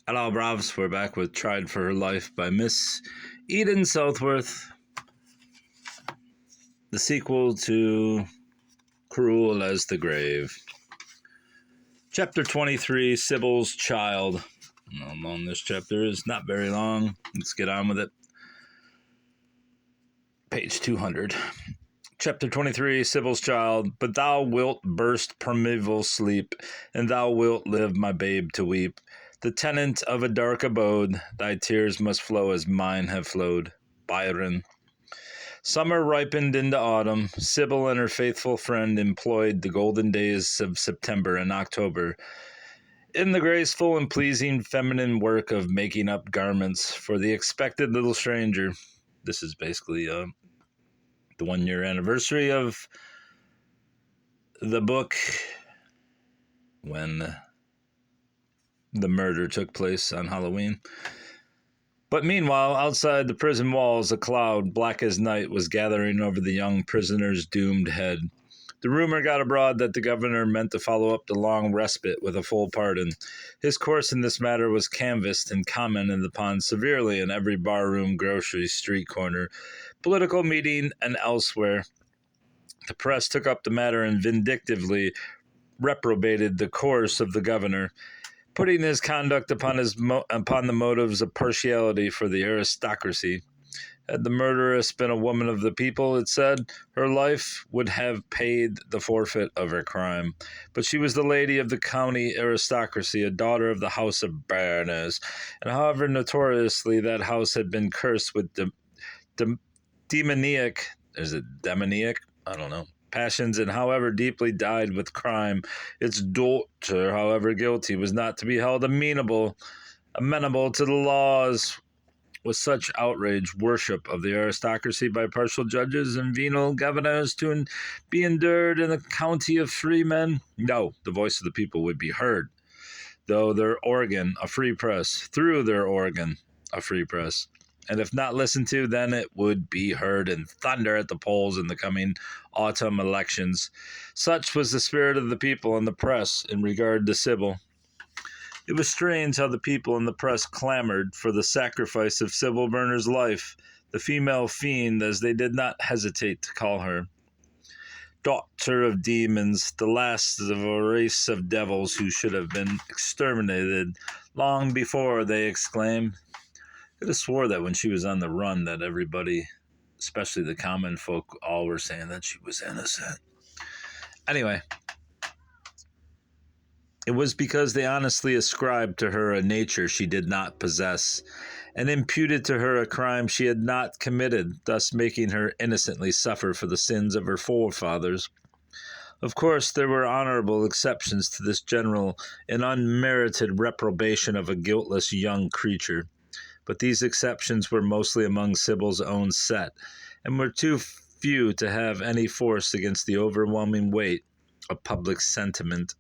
Hello, Bravs. We're back with Tried for Her Life by Miss E.D.E.N. Southworth, the sequel to Cruel as the Grave. Chapter 23, Sybil's Child. How long this chapter is? Not very long. Let's get on with it. Page 200. Chapter 23, Sybil's Child. But thou wilt burst primeval sleep, and thou wilt live, my babe, to weep. The tenant of a dark abode, thy tears must flow as mine have flowed. Byron. Summer ripened into autumn. Sybil and her faithful friend employed the golden days of September and October in the graceful and pleasing feminine work of making up garments for the expected little stranger. This is basically the 1 year anniversary of the book when the murder took place on Halloween. But meanwhile, outside the prison walls, a cloud, black as night, was gathering over the young prisoner's doomed head. The rumor got abroad that the governor meant to follow up the long respite with a full pardon. His course in this matter was canvassed and commented upon severely in every barroom, grocery, street corner, political meeting, and elsewhere. The press took up the matter and vindictively reprobated the course of the governor, putting his conduct upon the motives of partiality for the aristocracy. Had the murderess been a woman of the people, it said, her life would have paid the forfeit of her crime. But she was the lady of the county aristocracy, a daughter of the house of Barnes, and however notoriously that house had been cursed with demoniac, is it demoniac? I don't know. Passions, and however deeply dyed with crime, its daughter, however guilty, was not to be held amenable to the laws. Was such outrage worship of the aristocracy by partial judges and venal governors to be endured in the county of free men? No, the voice of the people would be heard, through their organ, a free press. And if not listened to, then it would be heard in thunder at the polls in the coming autumn elections. Such was the spirit of the people and the press in regard to Sybil. It was strange how the people and the press clamored for the sacrifice of Sybil Burner's life, the female fiend, as they did not hesitate to call her. Daughter of demons, the last of a race of devils who should have been exterminated long before, they exclaimed. I could have swore that when she was on the run that everybody, especially the common folk, all were saying that she was innocent. Anyway, it was because they honestly ascribed to her a nature she did not possess, and imputed to her a crime she had not committed, thus making her innocently suffer for the sins of her forefathers. Of course, there were honorable exceptions to this general and unmerited reprobation of a guiltless young creature. But these exceptions were mostly among Sybil's own set, and were too few to have any force against the overwhelming weight of public sentiment.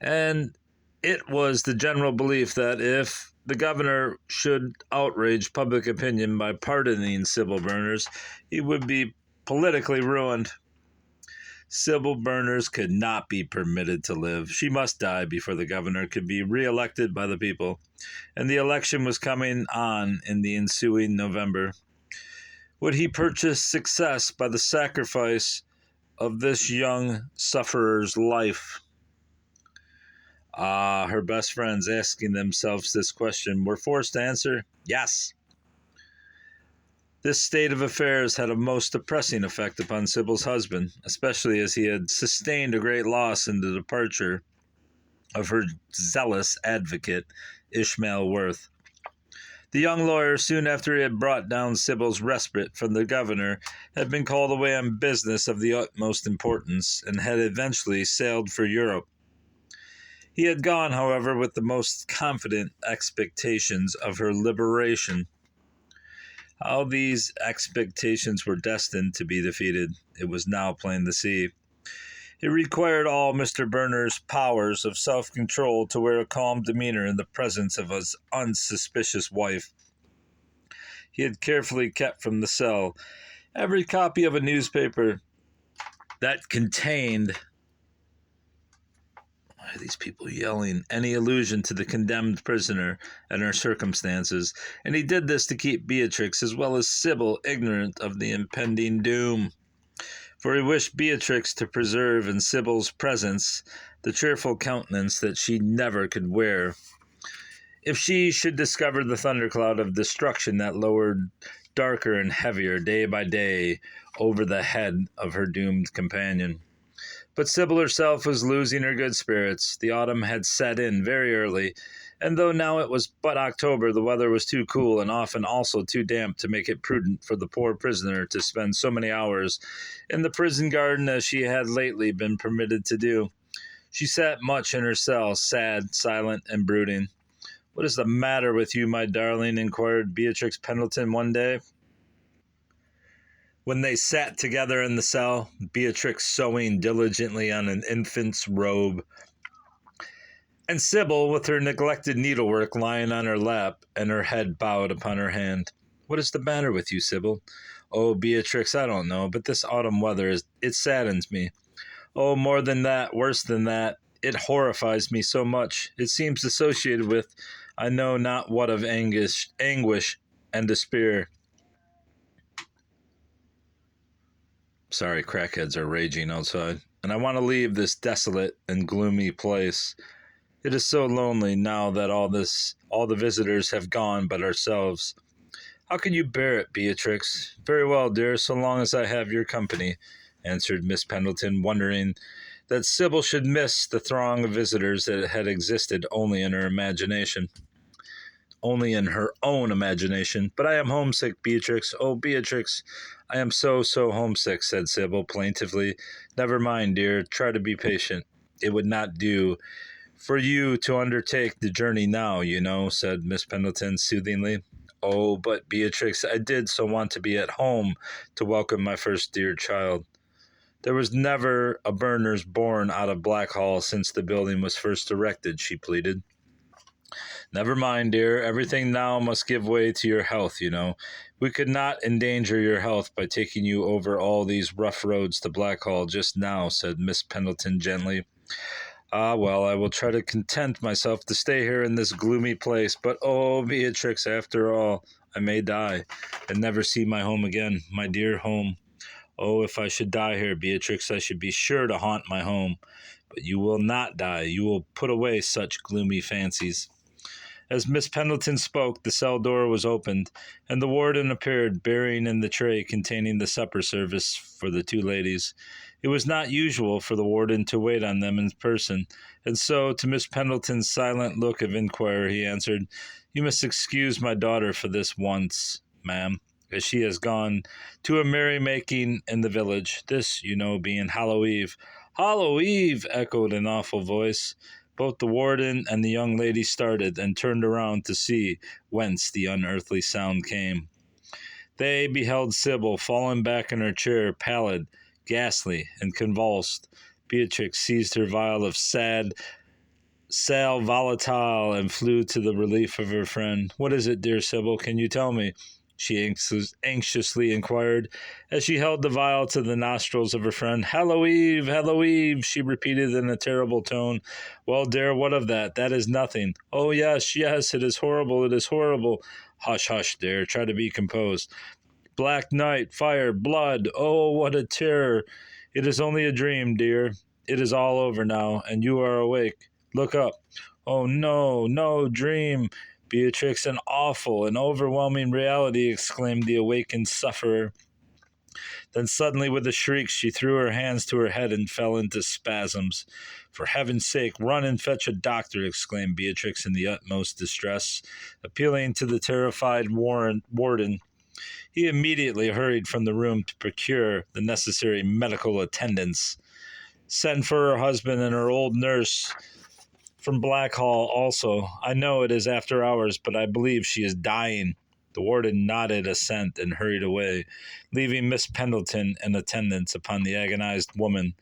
And it was the general belief that if the governor should outrage public opinion by pardoning Sybil Burners, he would be politically ruined. Sybil Burners could not be permitted to live. She must die before the governor could be re-elected by the people, and the election was coming on in the ensuing November. Would he purchase success by the sacrifice of this young sufferer's life? Her best friends, asking themselves this question, were forced to answer, yes. This state of affairs had a most depressing effect upon Sybil's husband, especially as he had sustained a great loss in the departure of her zealous advocate, Ishmael Worth. The young lawyer, soon after he had brought down Sybil's respite from the governor, had been called away on business of the utmost importance, and had eventually sailed for Europe. He had gone, however, with the most confident expectations of her liberation. How these expectations were destined to be defeated, it was now plain to see. It required all Mr. Burner's powers of self-control to wear a calm demeanor in the presence of his unsuspicious wife. He had carefully kept from the cell every copy of a newspaper that contained Why are these people yelling? Any allusion to the condemned prisoner and her circumstances, and he did this to keep Beatrix as well as Sybil ignorant of the impending doom. For he wished Beatrix to preserve in Sybil's presence the cheerful countenance that she never could wear if she should discover the thundercloud of destruction that lowered darker and heavier day by day over the head of her doomed companion. But Sybil herself was losing her good spirits. The autumn had set in very early, and though now it was but October, the weather was too cool and often also too damp to make it prudent for the poor prisoner to spend so many hours in the prison garden as she had lately been permitted to do. She sat much in her cell, sad, silent, and brooding. "What is the matter with you, my darling?" inquired Beatrix Pendleton one day, when they sat together in the cell, Beatrix sewing diligently on an infant's robe, and Sybil with her neglected needlework lying on her lap and her head bowed upon her hand. "What is the matter with you, Sybil?" "Oh, Beatrix, I don't know, but this autumn weather, it saddens me. Oh, more than that, worse than that, it horrifies me so much. It seems associated with I know not what of anguish and despair." Sorry, crackheads are raging outside, and I want to leave this desolate and gloomy place. It is so lonely now that all the visitors have gone but ourselves. "How can you bear it, Beatrix?" "Very well, dear, so long as I have your company," answered Miss Pendleton, wondering that Sybil should miss the throng of visitors that had existed only in her imagination. Only in her own imagination. "But I am homesick, Beatrix. Oh, Beatrix, I am so homesick," said Sybil plaintively. "Never mind, dear. Try to be patient. It would not do for you to undertake the journey now, you know," said Miss Pendleton soothingly. "Oh, but Beatrix, I did so want to be at home to welcome my first dear child. There was never a Berners born out of Blackhall since the building was first erected," she pleaded. "Never mind, dear. Everything now must give way to your health, you know. We could not endanger your health by taking you over all these rough roads to Blackhall just now," said Miss Pendleton gently. "Ah, well, I will try to content myself to stay here in this gloomy place. But, oh, Beatrix, after all, I may die and never see my home again, my dear home. Oh, if I should die here, Beatrix, I should be sure to haunt my home. But you will not die. You will put away such gloomy fancies." As Miss Pendleton spoke, the cell door was opened, and the warden appeared, bearing in the tray containing the supper service for the two ladies. It was not usual for the warden to wait on them in person, and so, to Miss Pendleton's silent look of inquiry, he answered, "You must excuse my daughter for this once, ma'am, as she has gone to a merrymaking in the village, this, you know, being Hallow Eve." "Hallow Eve!" echoed an awful voice. Both the warden and the young lady started and turned around to see whence the unearthly sound came. They beheld Sybil fallen back in her chair, pallid, ghastly, and convulsed. Beatrix seized her vial of sal volatile and flew to the relief of her friend. "What is it, dear Sybil? Can you tell me?" she anxiously inquired, as she held the vial to the nostrils of her friend. "Hallow Eve, Hallow Eve," she repeated in a terrible tone. "Well, dear, what of that? That is nothing." "Oh, yes, yes, it is horrible, it is horrible." "Hush, hush, dear, try to be composed." "Black night, fire, blood, oh, what a terror." "It is only a dream, dear. It is all over now, and you are awake. Look up." "Oh, no, no, dream, Beatrix, an awful and overwhelming reality," exclaimed the awakened sufferer. Then suddenly, with a shriek, she threw her hands to her head and fell into spasms. "For heaven's sake, run and fetch a doctor," exclaimed Beatrix in the utmost distress, appealing to the terrified warden. He immediately hurried from the room to procure the necessary medical attendance. "Send for her husband and her old nurse from Blackhall also. I know it is after hours, but I believe she is dying." The warden nodded assent and hurried away, leaving Miss Pendleton in attendance upon the agonized woman,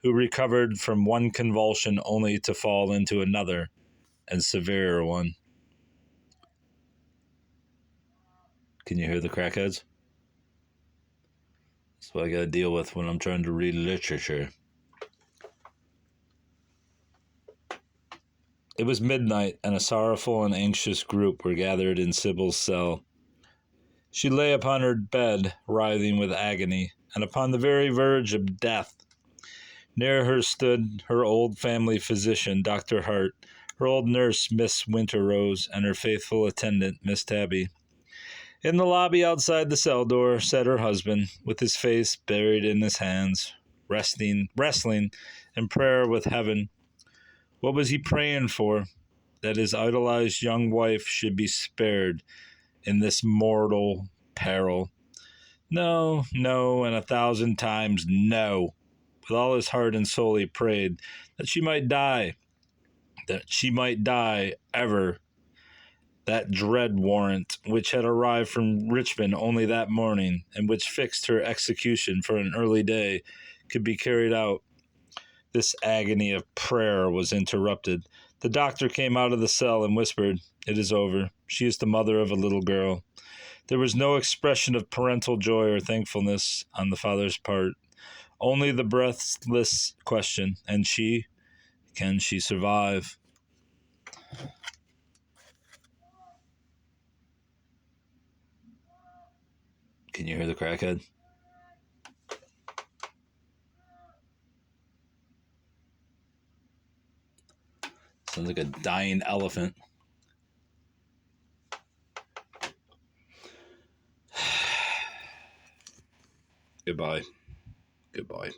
who recovered from one convulsion only to fall into another and severer one. Can you hear the crackheads? That's what I gotta deal with when I'm trying to read literature. It was midnight, and a sorrowful and anxious group were gathered in Sybil's cell. She lay upon her bed, writhing with agony, and upon the very verge of death. Near her stood her old family physician, Dr. Hart, her old nurse, Miss Winterrose, and her faithful attendant, Miss Tabby. In the lobby outside the cell door sat her husband, with his face buried in his hands, wrestling in prayer with heaven. What was he praying for? That his idolized young wife should be spared in this mortal peril. No, no, and 1,000 times no. With all his heart and soul he prayed that she might die ever. That dread warrant, which had arrived from Richmond only that morning, and which fixed her execution for an early day, could be carried out. This agony of prayer was interrupted. The doctor came out of the cell and whispered, "It is over. She is the mother of a little girl." There was no expression of parental joy or thankfulness on the father's part, only the breathless question, and she? Can she survive? Can you hear the crackhead? Sounds like a dying elephant. Goodbye. Goodbye.